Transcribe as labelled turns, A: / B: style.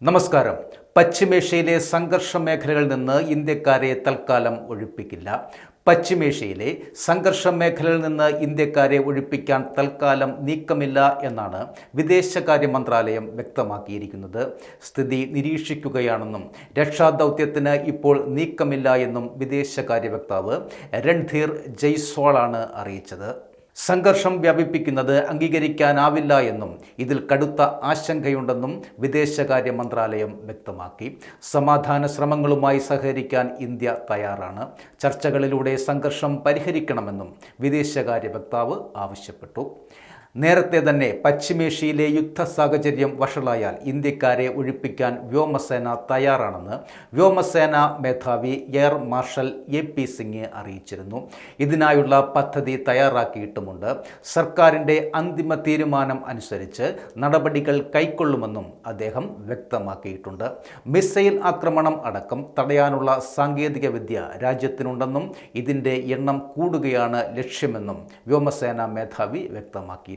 A: നമസ്കാരം. പശ്ചിമേഷ്യയിലെ സംഘർഷ മേഖലകളിൽ നിന്ന് ഇന്ത്യക്കാരെ തൽക്കാലം ഒഴിപ്പിക്കില്ല. പശ്ചിമേഷ്യയിലെ സംഘർഷ മേഖലകളിൽ നിന്ന് ഇന്ത്യക്കാരെ ഒഴിപ്പിക്കാൻ തൽക്കാലം നീക്കമില്ല എന്നാണ് വിദേശകാര്യ മന്ത്രാലയം വ്യക്തമാക്കിയിരിക്കുന്നത്. സ്ഥിതി നിരീക്ഷിക്കുകയാണെന്നും രക്ഷാദൗത്യത്തിന് ഇപ്പോൾ നീക്കമില്ല എന്നും വിദേശകാര്യ വക്താവ് രൺധീർ ജയ്സ്വാളാണ് അറിയിച്ചത്. സംഘർഷം വ്യാപിപ്പിക്കുന്നത് അംഗീകരിക്കാനാവില്ല എന്നും ഇതിൽ കടുത്ത ആശങ്കയുണ്ടെന്നും വിദേശകാര്യ മന്ത്രാലയം വ്യക്തമാക്കി. സമാധാന ശ്രമങ്ങളുമായി സഹകരിക്കാൻ ഇന്ത്യ തയ്യാറാണ്. ചർച്ചകളിലൂടെ സംഘർഷം പരിഹരിക്കണമെന്നും വിദേശകാര്യ വക്താവ് ആവശ്യപ്പെട്ടു. നേരത്തെ തന്നെ പശ്ചിമേഷ്യയിലെ യുദ്ധ സാഹചര്യം വഷളായാൽ ഇന്ത്യക്കാരെ ഒഴിപ്പിക്കാൻ വ്യോമസേന തയ്യാറാണെന്ന് വ്യോമസേന മേധാവി എയർ മാർഷൽ AP സിംഗ് അറിയിച്ചിരുന്നു. ഇതിനായുള്ള പദ്ധതി തയ്യാറാക്കിയിട്ടുമുണ്ട്. സർക്കാരിൻ്റെ അന്തിമ തീരുമാനം അനുസരിച്ച് നടപടികൾ കൈക്കൊള്ളുമെന്നും അദ്ദേഹം വ്യക്തമാക്കിയിട്ടുണ്ട്. മിസൈൽ ആക്രമണം അടക്കം തടയാനുള്ള സാങ്കേതികവിദ്യ രാജ്യത്തിനുണ്ടെന്നും ഇതിൻ്റെ എണ്ണം കൂടുകയാണ് ലക്ഷ്യമെന്നും വ്യോമസേന മേധാവി വ്യക്തമാക്കി.